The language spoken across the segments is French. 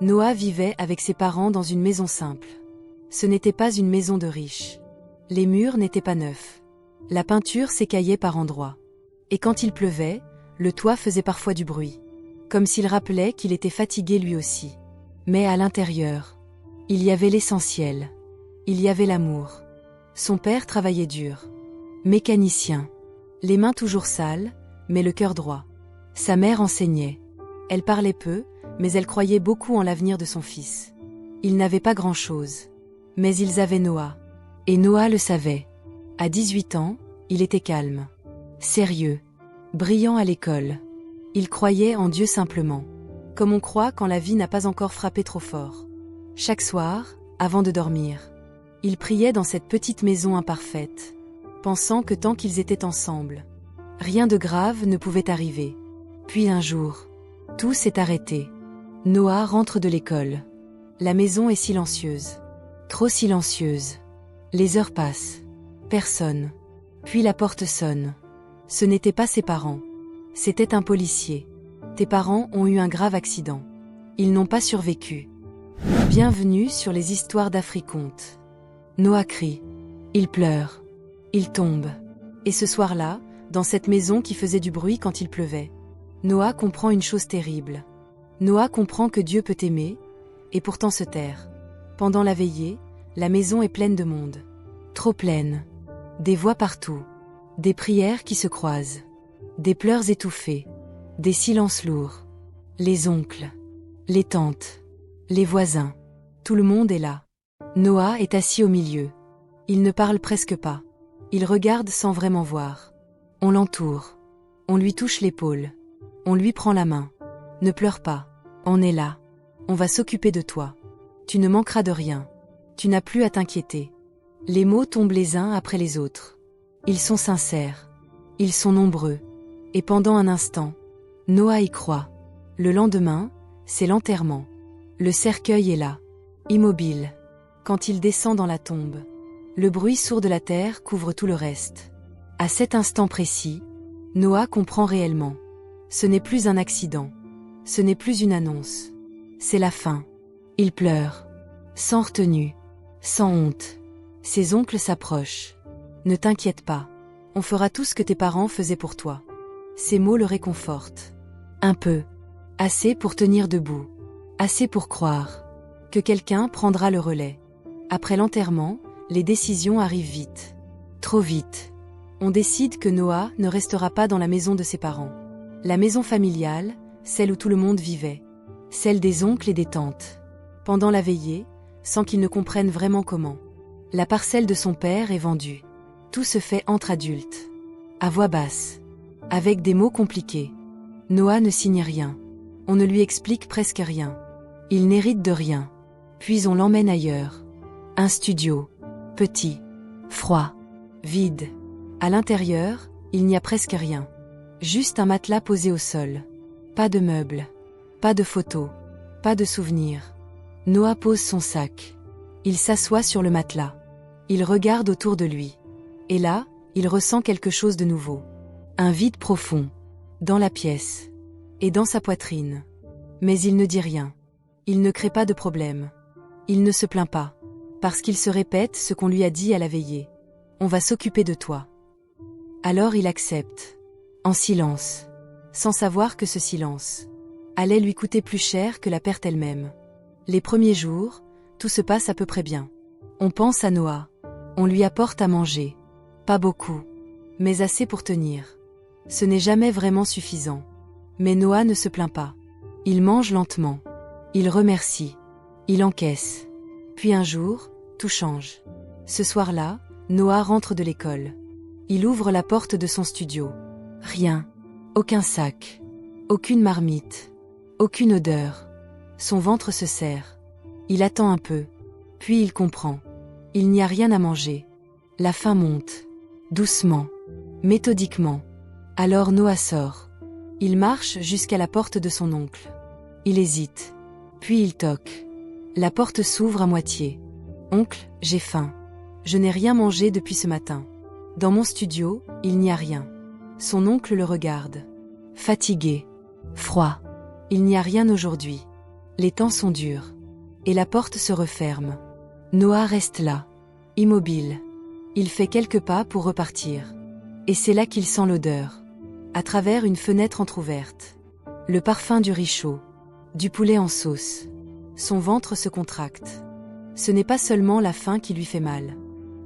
Noah vivait avec ses parents dans une maison simple. Ce n'était pas une maison de riches. Les murs n'étaient pas neufs. La peinture s'écaillait par endroits. Et quand il pleuvait, le toit faisait parfois du bruit. Comme s'il rappelait qu'il était fatigué lui aussi. Mais à l'intérieur, il y avait l'essentiel. Il y avait l'amour. Son père travaillait dur. Mécanicien. Les mains toujours sales, mais le cœur droit. Sa mère enseignait. Elle parlait peu, mais elle croyait beaucoup en l'avenir de son fils. Ils n'avaient pas grand-chose. Mais ils avaient Noah. Et Noah le savait. À 18 ans, il était calme. Sérieux. Brillant à l'école. Il croyait en Dieu simplement. Comme on croit quand la vie n'a pas encore frappé trop fort. Chaque soir, avant de dormir, il priait dans cette petite maison imparfaite, pensant que tant qu'ils étaient ensemble, rien de grave ne pouvait arriver. Puis un jour, tout s'est arrêté. Noah rentre de l'école. La maison est silencieuse. Trop silencieuse. Les heures passent. Personne. Puis la porte sonne. Ce n'étaient pas ses parents. C'était un policier. Tes parents ont eu un grave accident. Ils n'ont pas survécu. Bienvenue sur les histoires d'Africonte. Noah crie. Il pleure. Il tombe. Et ce soir-là, dans cette maison qui faisait du bruit quand il pleuvait, Noah comprend une chose terrible. Noah comprend que Dieu peut aimer, et pourtant se taire. Pendant la veillée, la maison est pleine de monde. Trop pleine. Des voix partout. Des prières qui se croisent. Des pleurs étouffés. Des silences lourds. Les oncles. Les tantes. Les voisins. Tout le monde est là. Noah est assis au milieu. Il ne parle presque pas. Il regarde sans vraiment voir. On l'entoure. On lui touche l'épaule. On lui prend la main. Ne pleure pas. On est là. On va s'occuper de toi. Tu ne manqueras de rien. Tu n'as plus à t'inquiéter. Les mots tombent les uns après les autres. Ils sont sincères. Ils sont nombreux. Et pendant un instant, Noah y croit. Le lendemain, c'est l'enterrement. Le cercueil est là, immobile. Quand il descend dans la tombe, le bruit sourd de la terre couvre tout le reste. À cet instant précis, Noah comprend réellement. Ce n'est plus un accident. Ce n'est plus une annonce. C'est la fin. Il pleure. Sans retenue. Sans honte. Ses oncles s'approchent. Ne t'inquiète pas. On fera tout ce que tes parents faisaient pour toi. Ces mots le réconfortent. Un peu. Assez pour tenir debout. Assez pour croire que quelqu'un prendra le relais. Après l'enterrement, les décisions arrivent vite. Trop vite. On décide que Noah ne restera pas dans la maison de ses parents. La maison familiale, celle où tout le monde vivait. Celle des oncles et des tantes. Pendant la veillée, sans qu'ils ne comprennent vraiment comment, la parcelle de son père est vendue. Tout se fait entre adultes. À voix basse. Avec des mots compliqués. Noah ne signe rien. On ne lui explique presque rien. Il n'hérite de rien. Puis on l'emmène ailleurs. Un studio. Petit. Froid. Vide. À l'intérieur, il n'y a presque rien. Juste un matelas posé au sol. Pas de meubles. Pas de photos. Pas de souvenirs. Noah pose son sac. Il s'assoit sur le matelas. Il regarde autour de lui. Et là, il ressent quelque chose de nouveau. Un vide profond. Dans la pièce. Et dans sa poitrine. Mais il ne dit rien. Il ne crée pas de problème. Il ne se plaint pas. Parce qu'il se répète ce qu'on lui a dit à la veillée. On va s'occuper de toi. Alors il accepte. En silence. Sans savoir que ce silence allait lui coûter plus cher que la perte elle-même. Les premiers jours, tout se passe à peu près bien. On pense à Noah. On lui apporte à manger. Pas beaucoup. Mais assez pour tenir. Ce n'est jamais vraiment suffisant. Mais Noah ne se plaint pas. Il mange lentement. Il remercie. Il encaisse. Puis un jour, tout change. Ce soir-là, Noah rentre de l'école. Il ouvre la porte de son studio. Rien. Aucun sac. Aucune marmite. Aucune odeur. Son ventre se serre. Il attend un peu. Puis il comprend. Il n'y a rien à manger. La faim monte. Doucement. Méthodiquement. Alors Noah sort. Il marche jusqu'à la porte de son oncle. Il hésite. Puis il toque. La porte s'ouvre à moitié. Oncle, j'ai faim. Je n'ai rien mangé depuis ce matin. Dans mon studio, il n'y a rien. Son oncle le regarde. Fatigué. Froid. Il n'y a rien aujourd'hui. Les temps sont durs. Et la porte se referme. Noah reste là, immobile. Il fait quelques pas pour repartir. Et c'est là qu'il sent l'odeur. À travers une fenêtre entr'ouverte. Le parfum du riz chaud. Du poulet en sauce. Son ventre se contracte. Ce n'est pas seulement la faim qui lui fait mal.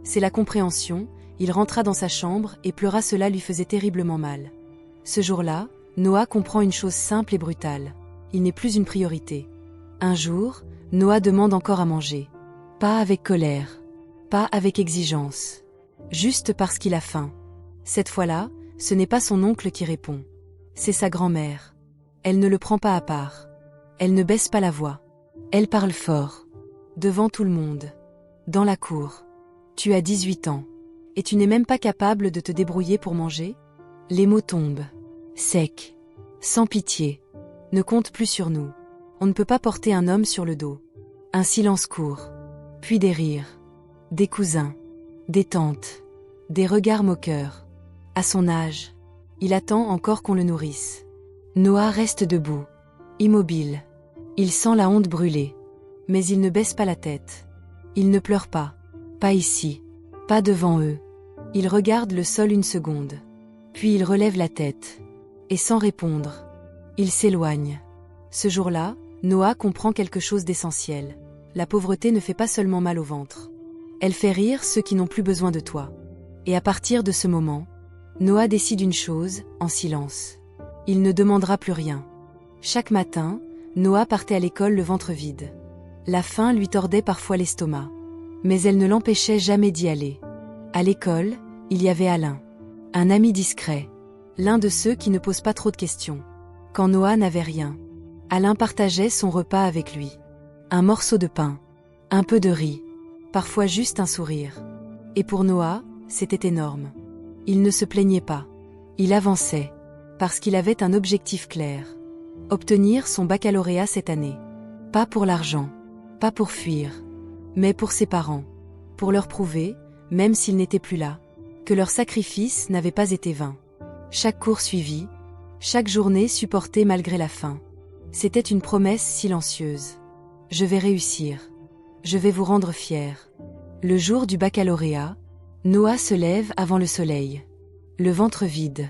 C'est la compréhension. Il rentra dans sa chambre et pleura, cela lui faisait terriblement mal. Ce jour-là, Noah comprend une chose simple et brutale. Il n'est plus une priorité. Un jour, Noah demande encore à manger. Pas avec colère. Pas avec exigence. Juste parce qu'il a faim. Cette fois-là, ce n'est pas son oncle qui répond. C'est sa grand-mère. Elle ne le prend pas à part. Elle ne baisse pas la voix. Elle parle fort. Devant tout le monde. Dans la cour. Tu as 18 ans. Et tu n'es même pas capable de te débrouiller pour manger? Les mots tombent. Secs. Sans pitié. Ne compte plus sur nous. On ne peut pas porter un homme sur le dos. Un silence court. Puis des rires. Des cousins. Des tantes. Des regards moqueurs. À son âge, il attend encore qu'on le nourrisse. Noah reste debout. Immobile. Il sent la honte brûler. Mais il ne baisse pas la tête. Il ne pleure pas. Pas ici. Pas devant eux. Il regarde le sol une seconde. Puis il relève la tête. Et sans répondre, il s'éloigne. Ce jour-là, Noah comprend quelque chose d'essentiel. La pauvreté ne fait pas seulement mal au ventre. Elle fait rire ceux qui n'ont plus besoin de toi. Et à partir de ce moment, Noah décide une chose, en silence. Il ne demandera plus rien. Chaque matin, Noah partait à l'école le ventre vide. La faim lui tordait parfois l'estomac. Mais elle ne l'empêchait jamais d'y aller. À l'école, il y avait Alain. Un ami discret. L'un de ceux qui ne posent pas trop de questions. Quand Noah n'avait rien, Alain partageait son repas avec lui. Un morceau de pain. Un peu de riz. Parfois juste un sourire. Et pour Noah, c'était énorme. Il ne se plaignait pas. Il avançait. Parce qu'il avait un objectif clair. Obtenir son baccalauréat cette année. Pas pour l'argent. Pas pour fuir. Mais pour ses parents. Pour leur prouver, même s'ils n'étaient plus là, que leur sacrifice n'avait pas été vain. Chaque cours suivi, chaque journée supportée malgré la faim. C'était une promesse silencieuse. Je vais réussir. Je vais vous rendre fiers. Le jour du baccalauréat, Noah se lève avant le soleil. Le ventre vide.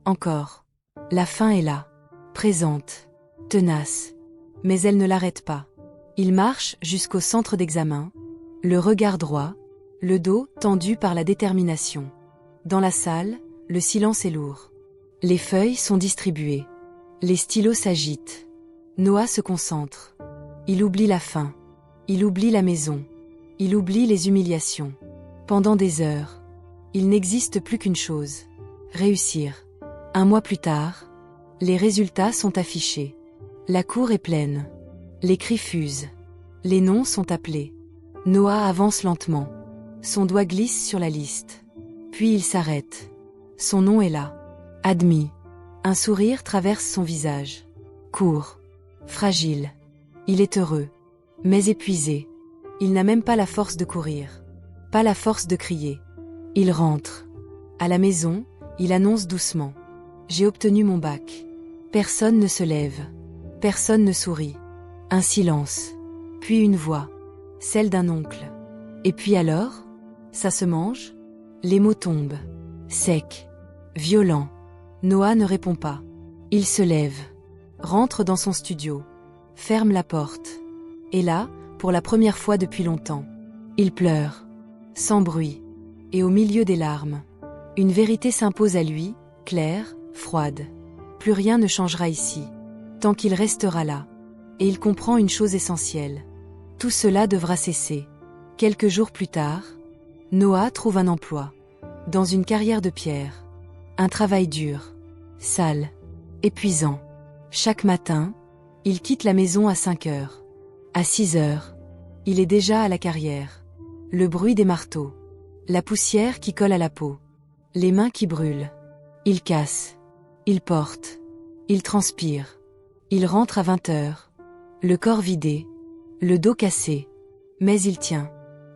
Encore. La faim est là. Présente. Tenace. Mais elle ne l'arrête pas. Il marche jusqu'au centre d'examen. Le regard droit. Le dos tendu par la détermination. Dans la salle, le silence est lourd. Les feuilles sont distribuées. Les stylos s'agitent. Noah se concentre. Il oublie la faim. Il oublie la maison. Il oublie les humiliations. Pendant des heures, il n'existe plus qu'une chose. Réussir. Un mois plus tard, les résultats sont affichés. La cour est pleine. Les cris fusent. Les noms sont appelés. Noah avance lentement. Son doigt glisse sur la liste. Puis il s'arrête. Son nom est là. Admis. Un sourire traverse son visage. Court. Fragile. Il est heureux. Mais épuisé. Il n'a même pas la force de courir. Pas la force de crier. Il rentre. À la maison, il annonce doucement. J'ai obtenu mon bac. Personne ne se lève. Personne ne sourit. Un silence. Puis une voix. Celle d'un oncle. Et puis alors? Ça se mange? Les mots tombent. Secs. Violents. Noah ne répond pas. Il se lève. Rentre dans son studio. Ferme la porte. Et là, pour la première fois depuis longtemps, il pleure. Sans bruit. Et au milieu des larmes, une vérité s'impose à lui, claire, froide. Plus rien ne changera ici. Tant qu'il restera là. Et il comprend une chose essentielle. Tout cela devra cesser. Quelques jours plus tard, Noah trouve un emploi. Dans une carrière de pierre. Un travail dur. Sale. Épuisant. Chaque matin, il quitte la maison à 5 heures. À 6 heures, il est déjà à la carrière. Le bruit des marteaux. La poussière qui colle à la peau. Les mains qui brûlent. Il casse. Il porte. Il transpire. Il rentre à 20 heures. Le corps vidé. Le dos cassé. Mais il tient.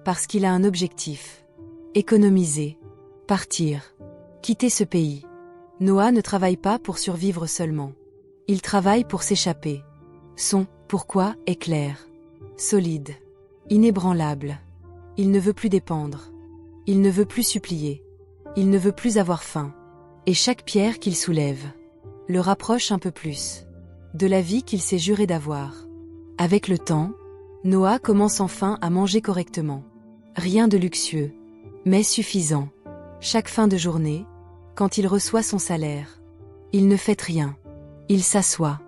Parce qu'il a un objectif. Économiser. Partir. Quitter ce pays. Noah ne travaille pas pour survivre seulement. Il travaille pour s'échapper. Son Pourquoi est clair, solide, inébranlable. Il ne veut plus dépendre. Il ne veut plus supplier. Il ne veut plus avoir faim. Et chaque pierre qu'il soulève le rapproche un peu plus de la vie qu'il s'est juré d'avoir. Avec le temps, Noah commence enfin à manger correctement. Rien de luxueux, mais suffisant. Chaque fin de journée, quand il reçoit son salaire, il ne fait rien. Il s'assoit.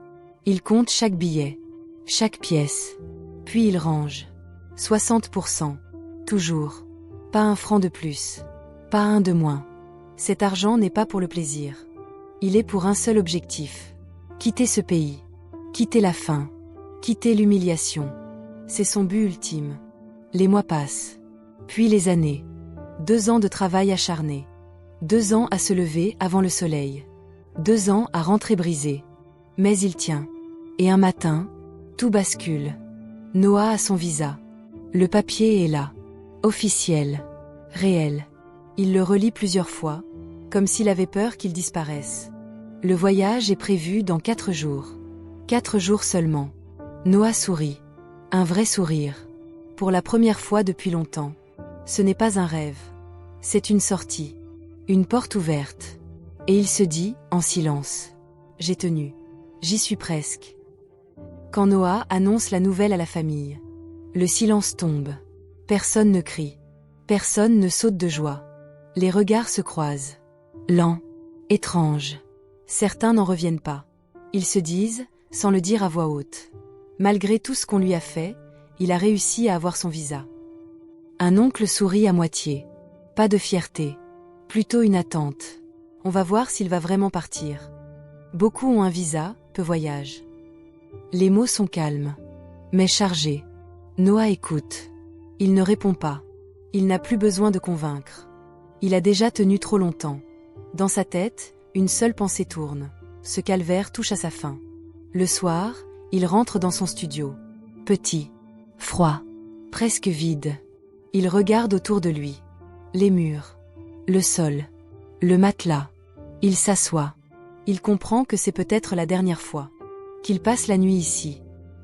Il compte chaque billet, chaque pièce. Puis il range. 60%. Toujours. Pas un franc de plus. Pas un de moins. Cet argent n'est pas pour le plaisir. Il est pour un seul objectif. Quitter ce pays. Quitter la faim. Quitter l'humiliation. C'est son but ultime. Les mois passent. Puis les années. 2 ans de travail acharné. 2 ans à se lever avant le soleil. 2 ans à rentrer brisé. Mais il tient. Et un matin, tout bascule. Noah a son visa. Le papier est là. Officiel. Réel. Il le relit plusieurs fois, comme s'il avait peur qu'il disparaisse. Le voyage est prévu dans 4 jours. 4 jours seulement. Noah sourit. Un vrai sourire. Pour la première fois depuis longtemps. Ce n'est pas un rêve. C'est une sortie. Une porte ouverte. Et il se dit, en silence. J'ai tenu. J'y suis presque. Quand Noah annonce la nouvelle à la famille, le silence tombe. Personne ne crie. Personne ne saute de joie. Les regards se croisent. Lents. Étranges. Certains n'en reviennent pas. Ils se disent, sans le dire à voix haute. Malgré tout ce qu'on lui a fait, il a réussi à avoir son visa. Un oncle sourit à moitié. Pas de fierté. Plutôt une attente. On va voir s'il va vraiment partir. Beaucoup ont un visa, peu voyagent. Les mots sont calmes, mais chargés. Noah écoute. Il ne répond pas. Il n'a plus besoin de convaincre. Il a déjà tenu trop longtemps. Dans sa tête, une seule pensée tourne. Ce calvaire touche à sa fin. Le soir, il rentre dans son studio. Petit, froid, presque vide. Il regarde autour de lui. Les murs, le sol, le matelas. Il s'assoit. Il comprend que c'est peut-être la dernière fois qu'il passe la nuit ici.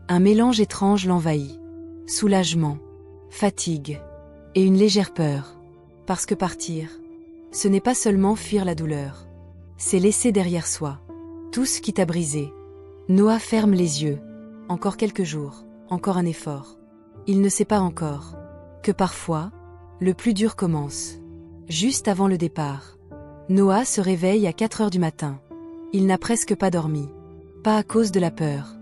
Un mélange étrange l'envahit. Soulagement, fatigue et une légère peur. Parce que partir, ce n'est pas seulement fuir la douleur. C'est laisser derrière soi tout ce qui t'a brisé. Noah ferme les yeux. Encore quelques jours, encore un effort. Il ne sait pas encore que parfois, le plus dur commence. Juste avant le départ, Noah se réveille à 4 heures du matin. Il n'a presque pas dormi. Pas à cause de la peur.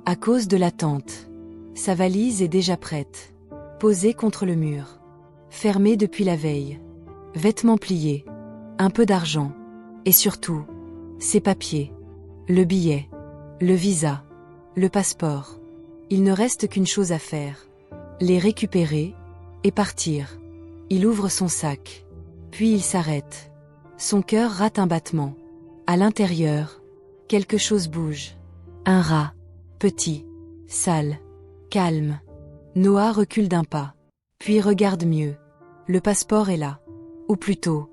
À cause de l'attente. Sa valise est déjà prête. Posée contre le mur. Fermée depuis la veille. Vêtements pliés. Un peu d'argent. Et surtout, ses papiers. Le billet. Le visa. Le passeport. Il ne reste qu'une chose à faire. Les récupérer et partir. Il ouvre son sac. Puis il s'arrête. Son cœur rate un battement. À l'intérieur, quelque chose bouge. Un rat. Petit. Sale. Calme. Noah recule d'un pas. Puis regarde mieux. Le passeport est là. Ou plutôt,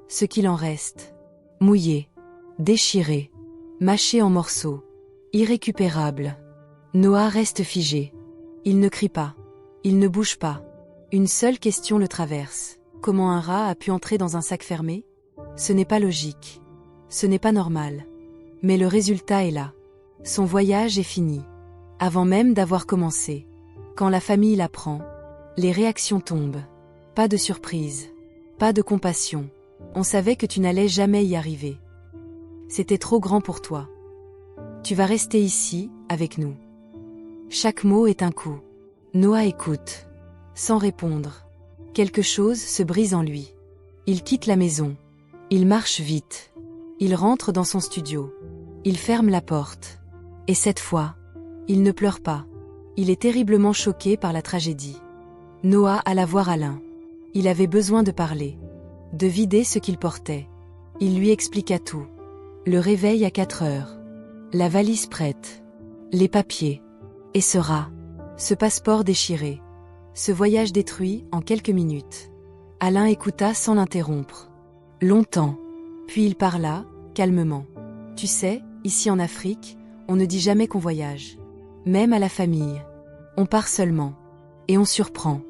ce qu'il en reste. Mouillé. Déchiré. Mâché en morceaux. Irrécupérable. Noah reste figé. Il ne crie pas. Il ne bouge pas. Une seule question le traverse. Comment un rat a pu entrer dans un sac fermé? Ce n'est pas logique. Ce n'est pas normal. Mais le résultat est là. Son voyage est fini. Avant même d'avoir commencé. Quand la famille l'apprend, les réactions tombent. Pas de surprise. Pas de compassion. On savait que tu n'allais jamais y arriver. C'était trop grand pour toi. Tu vas rester ici, avec nous. Chaque mot est un coup. Noah écoute. Sans répondre. Quelque chose se brise en lui. Il quitte la maison. Il marche vite. Il rentre dans son studio. Il ferme la porte. Et cette fois, il ne pleure pas. Il est terriblement choqué par la tragédie. Noah alla voir Alain. Il avait besoin de parler. De vider ce qu'il portait. Il lui expliqua tout. Le réveil à 4 heures. La valise prête. Les papiers. Et ce rat. Ce passeport déchiré. Ce voyage détruit en quelques minutes. Alain écouta sans l'interrompre. Longtemps. Puis il parla, calmement. Tu sais, ici en Afrique, on ne dit jamais qu'on voyage. Même à la famille. On part seulement. Et on surprend.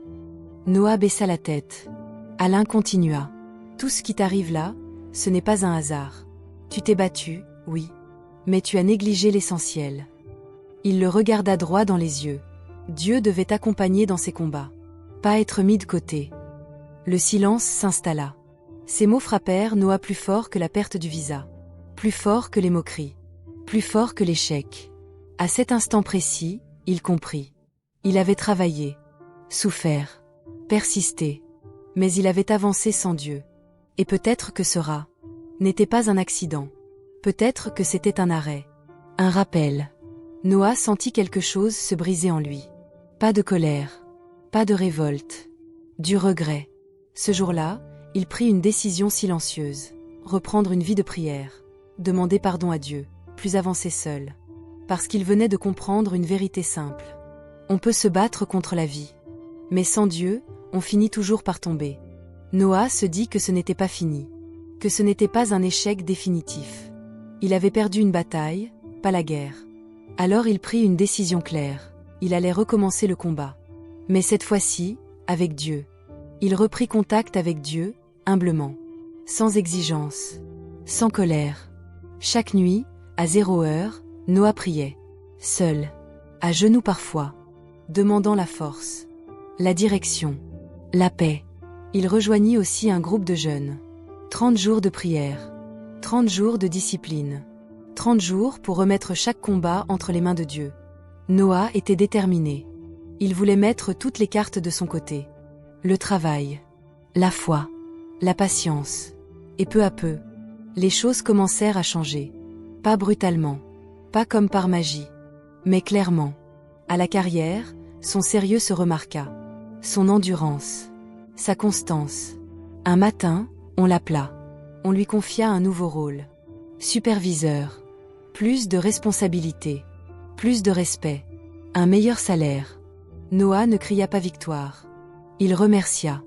Noah baissa la tête. Alain continua. Tout ce qui t'arrive là, ce n'est pas un hasard. Tu t'es battu, oui. Mais tu as négligé l'essentiel. Il le regarda droit dans les yeux. Dieu devait t'accompagner dans ces combats. Pas être mis de côté. Le silence s'installa. Ces mots frappèrent Noah plus fort que la perte du visa. Plus fort que les moqueries. Plus fort que l'échec. À cet instant précis, il comprit. Il avait travaillé. Souffert. Persisté. Mais il avait avancé sans Dieu. Et peut-être que ce rat n'était pas un accident. Peut-être que c'était un arrêt. Un rappel. Noah sentit quelque chose se briser en lui. Pas de colère. Pas de révolte. Du regret. Ce jour-là, il prit une décision silencieuse. Reprendre une vie de prière. Demander pardon à Dieu. Plus avancer seul. Parce qu'il venait de comprendre une vérité simple. On peut se battre contre la vie. Mais sans Dieu, on finit toujours par tomber. Noah se dit que ce n'était pas fini. Que ce n'était pas un échec définitif. Il avait perdu une bataille, pas la guerre. Alors il prit une décision claire. Il allait recommencer le combat. Mais cette fois-ci, avec Dieu. Il reprit contact avec Dieu, humblement. Sans exigence. Sans colère. Chaque nuit, à 0 heure, Noah priait. Seul. À genoux parfois. Demandant la force. La direction. La paix. Il rejoignit aussi un groupe de jeunes. 30 jours de prière. 30 jours de discipline. 30 jours pour remettre chaque combat entre les mains de Dieu. Noah était déterminé. Il voulait mettre toutes les cartes de son côté. Le travail. La foi. La patience. Et peu à peu, les choses commencèrent à changer. Pas brutalement. Pas comme par magie. Mais clairement. À la carrière, son sérieux se remarqua. Son endurance. Sa constance. Un matin, on l'appela. On lui confia un nouveau rôle. Superviseur. Plus de responsabilité. Plus de respect. Un meilleur salaire. Noah ne cria pas victoire. Il remercia.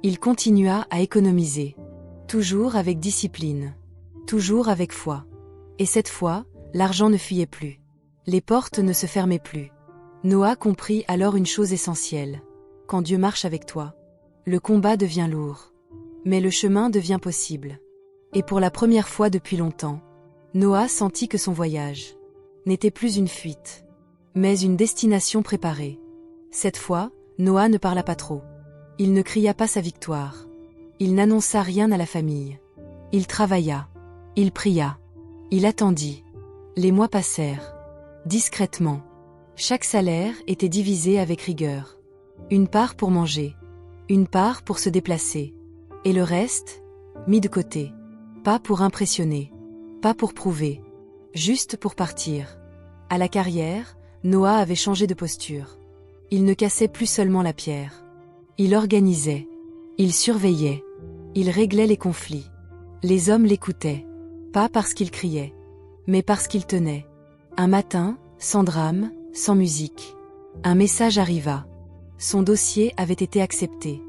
Il continua à économiser. Toujours avec discipline. Toujours avec foi. Et cette fois, l'argent ne fuyait plus. Les portes ne se fermaient plus. Noah comprit alors une chose essentielle. Quand Dieu marche avec toi, le combat devient lourd. Mais le chemin devient possible. Et pour la première fois depuis longtemps, Noah sentit que son voyage n'était plus une fuite, mais une destination préparée. Cette fois, Noah ne parla pas trop. Il ne cria pas sa victoire. Il n'annonça rien à la famille. Il travailla. Il pria. Il attendit. Les mois passèrent. Discrètement. Chaque salaire était divisé avec rigueur. Une part pour manger. Une part pour se déplacer. Et le reste, mis de côté. Pas pour impressionner. Pas pour prouver. Juste pour partir. À la carrière, Noah avait changé de posture. Il ne cassait plus seulement la pierre. Il organisait. Il surveillait. Il réglait les conflits. Les hommes l'écoutaient. Pas parce qu'il criait, mais parce qu'il tenait. Un matin, sans drame, sans musique. Un message arriva. Son dossier avait été accepté.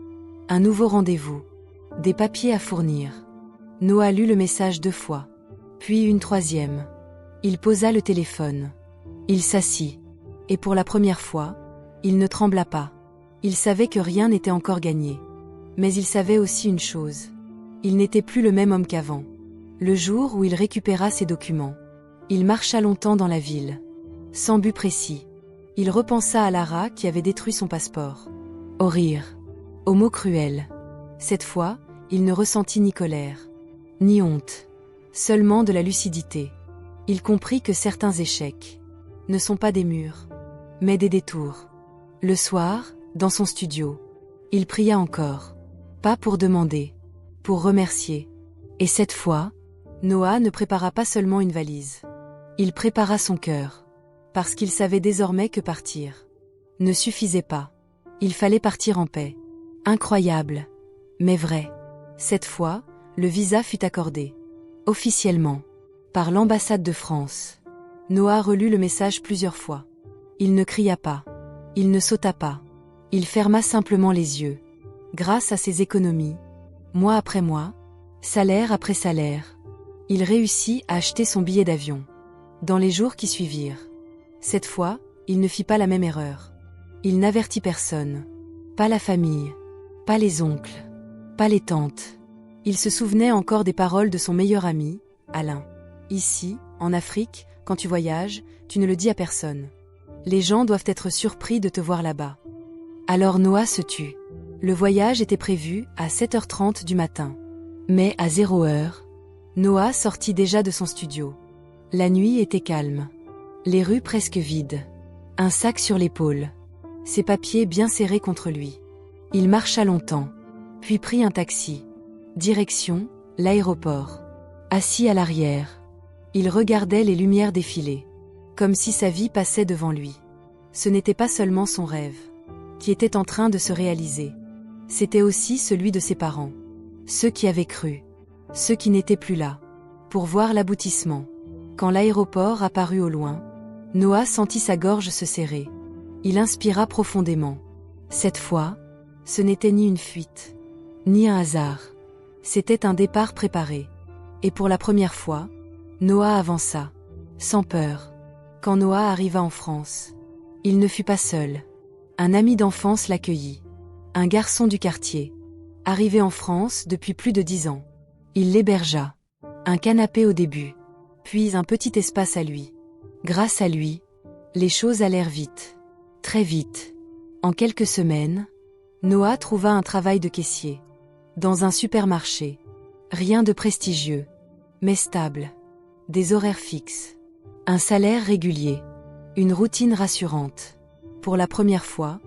Un nouveau rendez-vous. Des papiers à fournir. Noah lut le message 2 fois. Puis une 3e. Il posa le téléphone. Il s'assit. Et pour la première fois, il ne trembla pas. Il savait que rien n'était encore gagné. Mais il savait aussi une chose. Il n'était plus le même homme qu'avant. Le jour où il récupéra ses documents, il marcha longtemps dans la ville. Sans but précis. Il repensa à Lara qui avait détruit son passeport. Au rire. Aux mots cruels. Cette fois, il ne ressentit ni colère, ni honte. Seulement de la lucidité. Il comprit que certains échecs ne sont pas des murs, mais des détours. Le soir, dans son studio, il pria encore. Pas pour demander, pour remercier. Et cette fois, Noah ne prépara pas seulement une valise. Il prépara son cœur. Parce qu'il savait désormais que partir ne suffisait pas. Il fallait partir en paix. Incroyable, mais vrai. Cette fois, le visa fut accordé. Officiellement. Par l'ambassade de France. Noah relut le message plusieurs fois. Il ne cria pas. Il ne sauta pas. Il ferma simplement les yeux. Grâce à ses économies, mois après mois, salaire après salaire, il réussit à acheter son billet d'avion. Dans les jours qui suivirent. Cette fois, il ne fit pas la même erreur. Il n'avertit personne. Pas la famille. Pas les oncles. Pas les tantes. Il se souvenait encore des paroles de son meilleur ami, Alain. Ici, en Afrique, quand tu voyages, tu ne le dis à personne. Les gens doivent être surpris de te voir là-bas. Alors Noah se tut. Le voyage était prévu à 7h30 du matin. Mais à 0h, Noah sortit déjà de son studio. La nuit était calme. Les rues presque vides. Un sac sur l'épaule. Ses papiers bien serrés contre lui. Il marcha longtemps, puis prit un taxi. Direction, l'aéroport. Assis à l'arrière, il regardait les lumières défiler, comme si sa vie passait devant lui. Ce n'était pas seulement son rêve, qui était en train de se réaliser. C'était aussi celui de ses parents. Ceux qui avaient cru. Ceux qui n'étaient plus là. Pour voir l'aboutissement. Quand l'aéroport apparut au loin, Noah sentit sa gorge se serrer. Il inspira profondément. Cette fois, ce n'était ni une fuite, ni un hasard. C'était un départ préparé. Et pour la première fois, Noah avança, sans peur. Quand Noah arriva en France, il ne fut pas seul. Un ami d'enfance l'accueillit. Un garçon du quartier, arrivé en France depuis plus de 10 ans. Il l'hébergea. Un canapé au début, puis un petit espace à lui. Grâce à lui, les choses allèrent vite. Très vite. En quelques semaines, Noah trouva un travail de caissier. Dans un supermarché. Rien de prestigieux, mais stable. Des horaires fixes. Un salaire régulier. Une routine rassurante. Pour la première fois,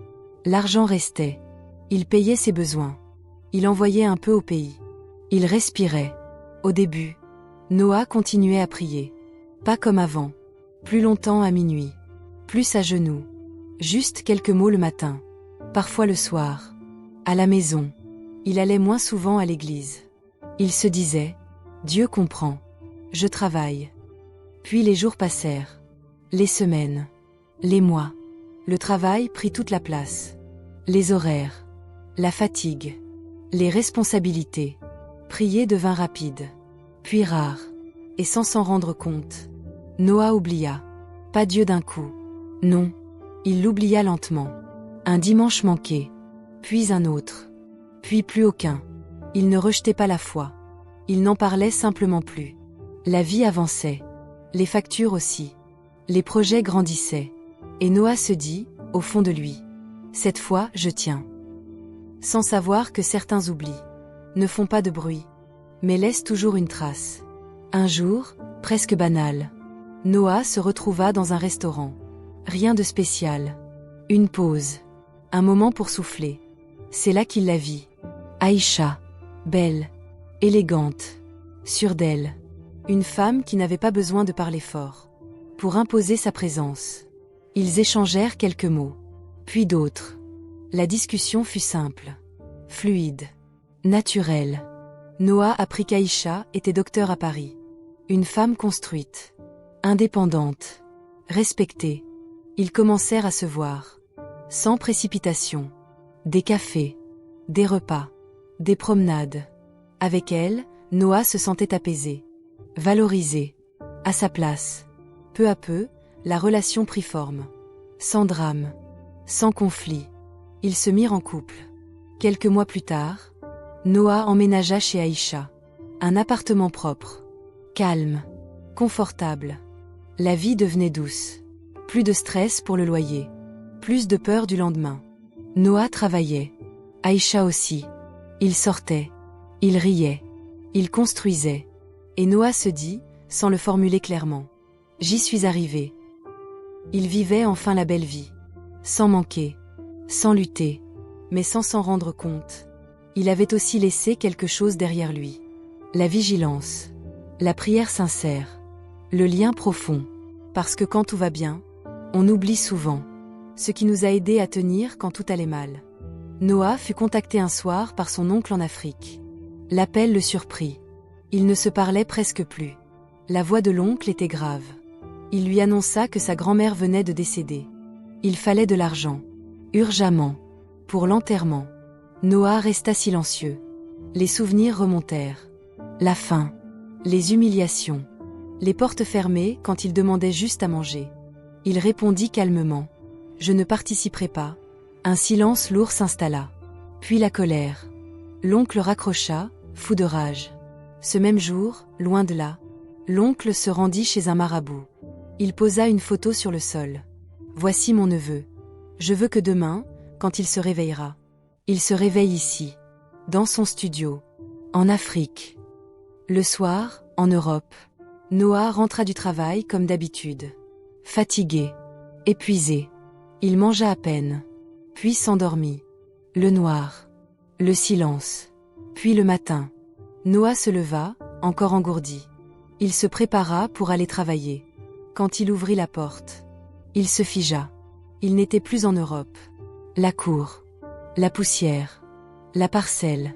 l'argent restait. Il payait ses besoins. Il envoyait un peu au pays. Il respirait. Au début, Noah continuait à prier. Pas comme avant. Plus longtemps à minuit. Plus à genoux. Juste quelques mots le matin. Parfois le soir. À la maison. Il allait moins souvent à l'église. Il se disait, Dieu comprend. Je travaille. Puis les jours passèrent. Les semaines. Les mois. Le travail prit toute la place. Les horaires. La fatigue. Les responsabilités. Prier devint rapide. Puis rare. Et sans s'en rendre compte. Noah oublia. Pas Dieu d'un coup. Non. Il l'oublia lentement. Un dimanche manqué. Puis un autre. Puis plus aucun. Il ne rejetait pas la foi. Il n'en parlait simplement plus. La vie avançait. Les factures aussi. Les projets grandissaient. Et Noah se dit, au fond de lui, cette fois, je tiens. Sans savoir que certains oublis ne font pas de bruit, mais laissent toujours une trace. Un jour, presque banal, Noah se retrouva dans un restaurant. Rien de spécial. Une pause. Un moment pour souffler. C'est là qu'il la vit. Aïcha. Belle. Élégante. Sûre d'elle. Une femme qui n'avait pas besoin de parler fort. Pour imposer sa présence. Ils échangèrent quelques mots. Puis d'autres. La discussion fut simple. Fluide. Naturelle. Noah apprit qu'Aïcha était docteur à Paris. Une femme construite. Indépendante. Respectée. Ils commencèrent à se voir. Sans précipitation. Des cafés. Des repas. Des promenades. Avec elle, Noah se sentait apaisé. Valorisé. À sa place. Peu à peu, la relation prit forme. Sans drame. Sans conflit. Ils se mirent en couple. Quelques mois plus tard, Noah emménagea chez Aïcha. Un appartement propre. Calme. Confortable. La vie devenait douce. Plus de stress pour le loyer. Plus de peur du lendemain. Noah travaillait. Aïcha aussi. Ils sortaient. Ils riaient. Ils construisaient. Et Noah se dit, sans le formuler clairement, j'y suis arrivé. Il vivait enfin la belle vie. Sans manquer. Sans lutter. Mais sans s'en rendre compte. Il avait aussi laissé quelque chose derrière lui. La vigilance. La prière sincère. Le lien profond. Parce que quand tout va bien, on oublie souvent. Ce qui nous a aidés à tenir quand tout allait mal. Noah fut contacté un soir par son oncle en Afrique. L'appel le surprit. Il ne se parlait presque plus. La voix de l'oncle était grave. Il lui annonça que sa grand-mère venait de décéder. Il fallait de l'argent. Urgemment. Pour l'enterrement. Noah resta silencieux. Les souvenirs remontèrent. La faim. Les humiliations. Les portes fermées quand il demandait juste à manger. Il répondit calmement. Je ne participerai pas. Un silence lourd s'installa. Puis la colère. L'oncle raccrocha, fou de rage. Ce même jour, loin de là, l'oncle se rendit chez un marabout. Il posa une photo sur le sol. Voici mon neveu. Je veux que demain, quand il se réveillera, il se réveille ici, dans son studio, en Afrique. Le soir, en Europe, Noah rentra du travail comme d'habitude. Fatigué, épuisé, il mangea à peine, puis s'endormit. Le noir, le silence, puis le matin. Noah se leva, encore engourdi. Il se prépara pour aller travailler. Quand il ouvrit la porte, il se figea. Il n'était plus en Europe. La cour, la poussière, la parcelle,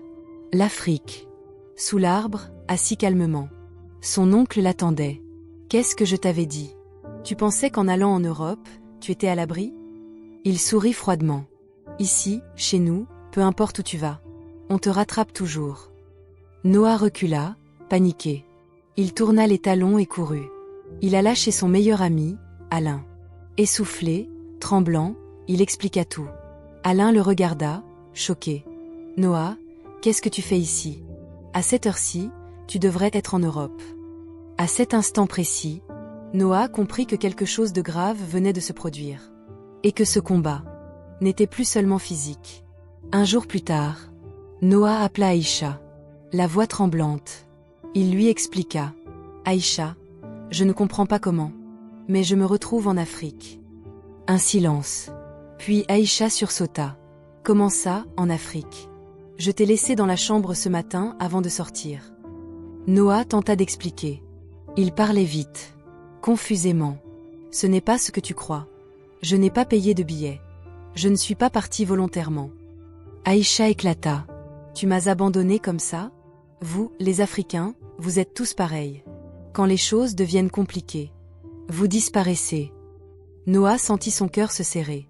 l'Afrique. Sous l'arbre, assis calmement. Son oncle l'attendait. Qu'est-ce que je t'avais dit? Tu pensais qu'en allant en Europe, tu étais à l'abri? Il sourit froidement. Ici, chez nous, peu importe où tu vas, on te rattrape toujours. Noah recula, paniqué. Il tourna les talons et courut. Il alla chez son meilleur ami, Alain. Essoufflé, tremblant, il expliqua tout. Alain le regarda, choqué. Noah, qu'est-ce que tu fais ici? À cette heure-ci, tu devrais être en Europe. À cet instant précis, Noah comprit que quelque chose de grave venait de se produire. Et que ce combat n'était plus seulement physique. Un jour plus tard, Noah appela Aïcha, la voix tremblante. Il lui expliqua. Aïcha, je ne comprends pas comment, mais je me retrouve en Afrique. Un silence. Puis Aïcha sursauta. Comment ça, en Afrique? Je t'ai laissé dans la chambre ce matin avant de sortir. Noah tenta d'expliquer. Il parlait vite, confusément. Ce n'est pas ce que tu crois. Je n'ai pas payé de billets. Je ne suis pas parti volontairement. Aïcha éclata. Tu m'as abandonné comme ça? Vous, les Africains, vous êtes tous pareils. Quand les choses deviennent compliquées, vous disparaissez. Noah sentit son cœur se serrer.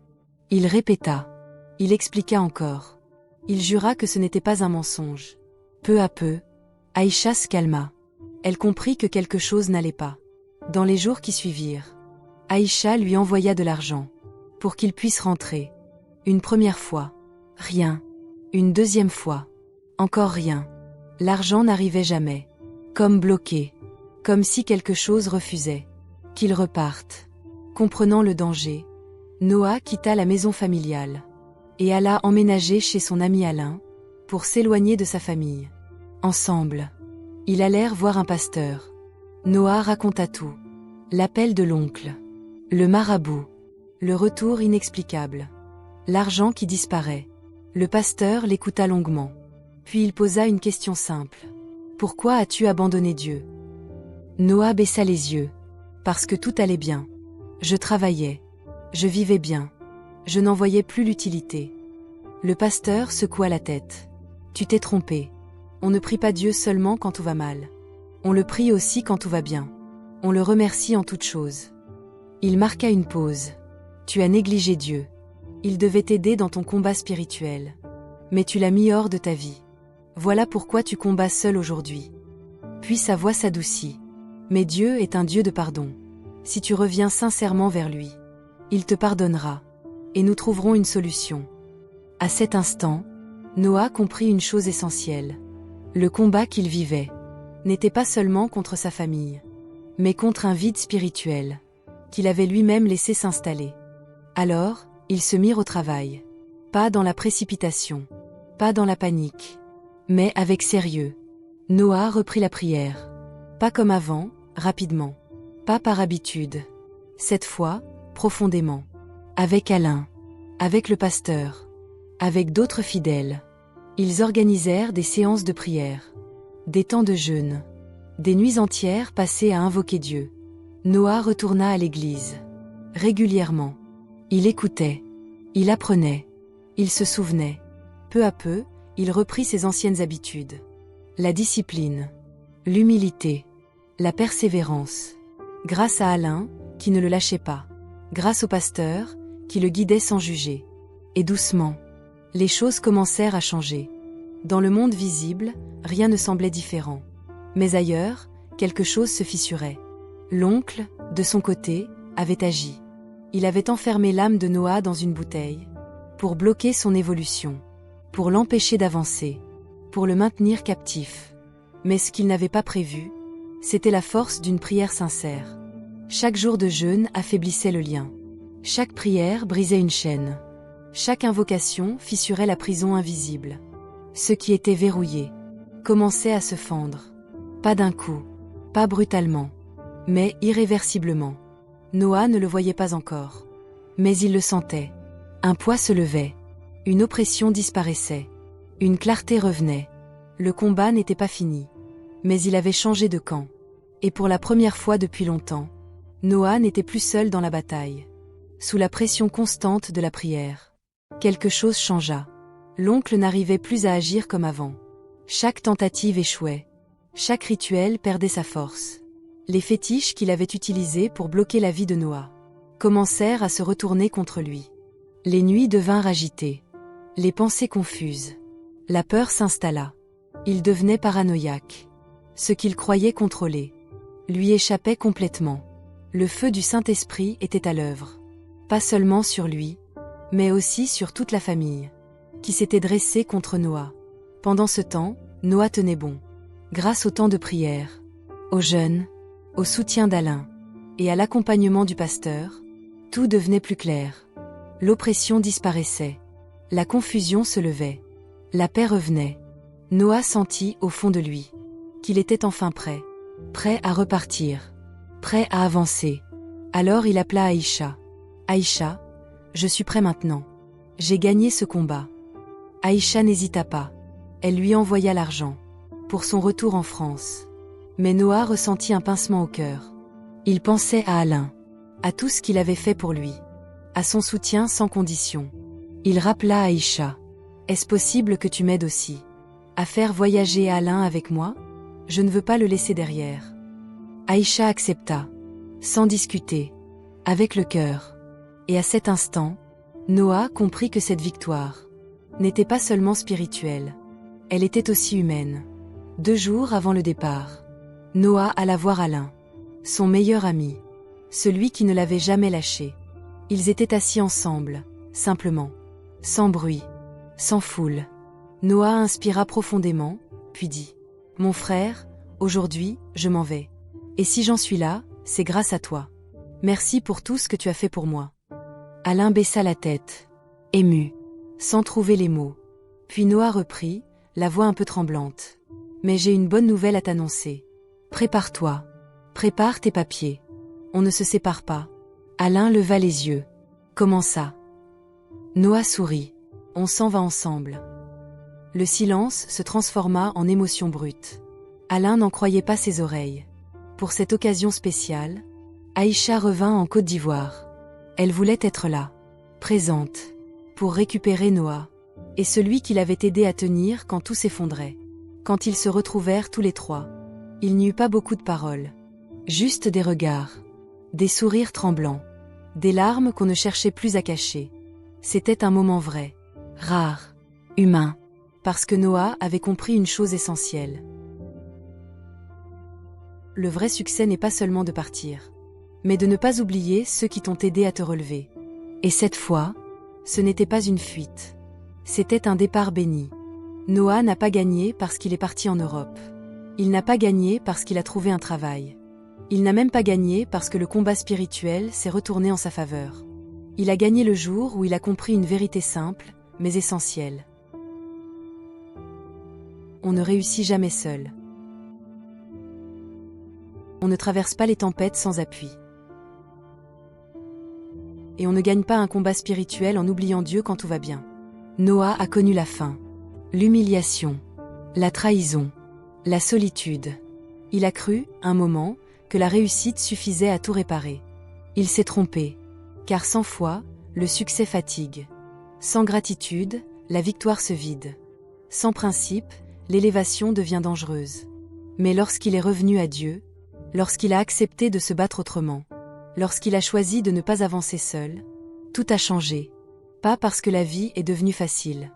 Il répéta. Il expliqua encore. Il jura que ce n'était pas un mensonge. Peu à peu, Aïcha se calma. Elle comprit que quelque chose n'allait pas. Dans les jours qui suivirent, Aïcha lui envoya de l'argent pour qu'il puisse rentrer. Une première fois, rien. Une deuxième fois, encore rien. L'argent n'arrivait jamais. Comme bloqué. Comme si quelque chose refusait. Qu'il reparte. Comprenant le danger, Noah quitta la maison familiale et alla emménager chez son ami Alain pour s'éloigner de sa famille. Ensemble, ils allèrent voir un pasteur. Noah raconta tout. L'appel de l'oncle, le marabout, le retour inexplicable, l'argent qui disparaît. Le pasteur l'écouta longuement. Puis il posa une question simple. Pourquoi as-tu abandonné Dieu? Noah baissa les yeux. Parce que tout allait bien. Je travaillais. Je vivais bien. Je n'en voyais plus l'utilité. Le pasteur secoua la tête. Tu t'es trompé. On ne prie pas Dieu seulement quand tout va mal. On le prie aussi quand tout va bien. On le remercie en toutes choses. Il marqua une pause. Tu as négligé Dieu. Il devait t'aider dans ton combat spirituel. Mais tu l'as mis hors de ta vie. Voilà pourquoi tu combats seul aujourd'hui. Puis sa voix s'adoucit. Mais Dieu est un Dieu de pardon. Si tu reviens sincèrement vers lui, il te pardonnera. Et nous trouverons une solution. À cet instant, Noah comprit une chose essentielle. Le combat qu'il vivait n'était pas seulement contre sa famille, mais contre un vide spirituel qu'il avait lui-même laissé s'installer. Alors, ils se mirent au travail. Pas dans la précipitation, pas dans la panique, mais avec sérieux. Noah reprit la prière. Pas comme avant, rapidement. Pas par habitude. Cette fois, profondément. Avec Alain. Avec le pasteur. Avec d'autres fidèles. Ils organisèrent des séances de prière. Des temps de jeûne. Des nuits entières passées à invoquer Dieu. Noah retourna à l'église. Régulièrement. Il écoutait. Il apprenait. Il se souvenait. Peu à peu, il reprit ses anciennes habitudes. La discipline. L'humilité. La persévérance. Grâce à Alain, qui ne le lâchait pas. Grâce au pasteur, qui le guidait sans juger. Et doucement, les choses commencèrent à changer. Dans le monde visible, rien ne semblait différent. Mais ailleurs, quelque chose se fissurait. L'oncle, de son côté, avait agi. Il avait enfermé l'âme de Noah dans une bouteille, pour bloquer son évolution, pour l'empêcher d'avancer, pour le maintenir captif. Mais ce qu'il n'avait pas prévu, c'était la force d'une prière sincère. Chaque jour de jeûne affaiblissait le lien. Chaque prière brisait une chaîne. Chaque invocation fissurait la prison invisible. Ce qui était verrouillé commençait à se fendre. Pas d'un coup, pas brutalement, mais irréversiblement. Noah ne le voyait pas encore. Mais il le sentait. Un poids se levait. Une oppression disparaissait. Une clarté revenait. Le combat n'était pas fini. Mais il avait changé de camp. Et pour la première fois depuis longtemps, Noah n'était plus seul dans la bataille. Sous la pression constante de la prière, quelque chose changea. L'oncle n'arrivait plus à agir comme avant. Chaque tentative échouait. Chaque rituel perdait sa force. Les fétiches qu'il avait utilisés pour bloquer la vie de Noah commencèrent à se retourner contre lui. Les nuits devinrent agitées. Les pensées confuses. La peur s'installa. Il devenait paranoïaque. Ce qu'il croyait contrôler lui échappait complètement. Le feu du Saint-Esprit était à l'œuvre. Pas seulement sur lui, mais aussi sur toute la famille, qui s'était dressée contre Noah. Pendant ce temps, Noah tenait bon. Grâce au temps de prière, au jeûne, au soutien d'Alain, et à l'accompagnement du pasteur, tout devenait plus clair. L'oppression disparaissait. La confusion se levait. La paix revenait. Noah sentit au fond de lui qu'il était enfin prêt. Prêt à repartir. Prêt à avancer. Alors il appela Aïcha. Aïcha, je suis prêt maintenant. J'ai gagné ce combat. Aïcha n'hésita pas. Elle lui envoya l'argent pour son retour en France. Mais Noah ressentit un pincement au cœur. Il pensait à Alain, à tout ce qu'il avait fait pour lui, à son soutien sans condition. Il rappela Aïcha. Est-ce possible que tu m'aides aussi à faire voyager Alain avec moi? Je ne veux pas le laisser derrière. Aïcha accepta, sans discuter, avec le cœur. Et à cet instant, Noah comprit que cette victoire n'était pas seulement spirituelle, elle était aussi humaine. 2 jours avant le départ, Noah alla voir Alain, son meilleur ami, celui qui ne l'avait jamais lâché. Ils étaient assis ensemble, simplement, sans bruit, sans foule. Noah inspira profondément, puis dit « Mon frère, aujourd'hui, je m'en vais. Et si j'en suis là, c'est grâce à toi. Merci pour tout ce que tu as fait pour moi. » Alain baissa la tête, ému, sans trouver les mots. Puis Noah reprit, la voix un peu tremblante. « Mais j'ai une bonne nouvelle à t'annoncer. Prépare-toi. Prépare tes papiers. On ne se sépare pas. » Alain leva les yeux. « Comment ça ?» Noah sourit. « On s'en va ensemble. » Le silence se transforma en émotion brute. Alain n'en croyait pas ses oreilles. Pour cette occasion spéciale, Aïcha revint en Côte d'Ivoire. Elle voulait être là, présente, pour récupérer Noah, et celui qui l'avait aidé à tenir quand tout s'effondrait. Quand ils se retrouvèrent tous les trois, il n'y eut pas beaucoup de paroles. Juste des regards, des sourires tremblants, des larmes qu'on ne cherchait plus à cacher. C'était un moment vrai, rare, humain, parce que Noah avait compris une chose essentielle. Le vrai succès n'est pas seulement de partir, mais de ne pas oublier ceux qui t'ont aidé à te relever. Et cette fois, ce n'était pas une fuite. C'était un départ béni. Noah n'a pas gagné parce qu'il est parti en Europe. Il n'a pas gagné parce qu'il a trouvé un travail. Il n'a même pas gagné parce que le combat spirituel s'est retourné en sa faveur. Il a gagné le jour où il a compris une vérité simple, mais essentielle. On ne réussit jamais seul. On ne traverse pas les tempêtes sans appui. Et on ne gagne pas un combat spirituel en oubliant Dieu quand tout va bien. Noah a connu la faim, l'humiliation, la trahison, la solitude. Il a cru, un moment, que la réussite suffisait à tout réparer. Il s'est trompé, car sans foi, le succès fatigue. Sans gratitude, la victoire se vide. Sans principe, l'élévation devient dangereuse. Mais lorsqu'il est revenu à Dieu, lorsqu'il a accepté de se battre autrement, lorsqu'il a choisi de ne pas avancer seul, tout a changé. Pas parce que la vie est devenue facile,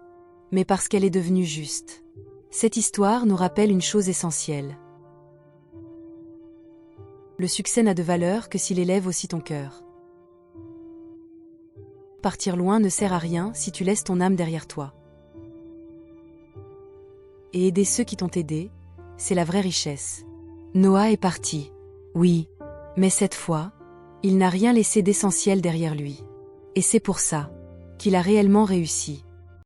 mais parce qu'elle est devenue juste. Cette histoire nous rappelle une chose essentielle. Le succès n'a de valeur que s'il élève aussi ton cœur. partir loin ne sert à rien si tu laisses ton âme derrière toi. Et aider ceux qui t'ont aidé, c'est la vraie richesse. Noah est parti. Oui. Mais cette fois, il n'a rien laissé d'essentiel derrière lui. Et c'est pour ça qu'il a réellement réussi.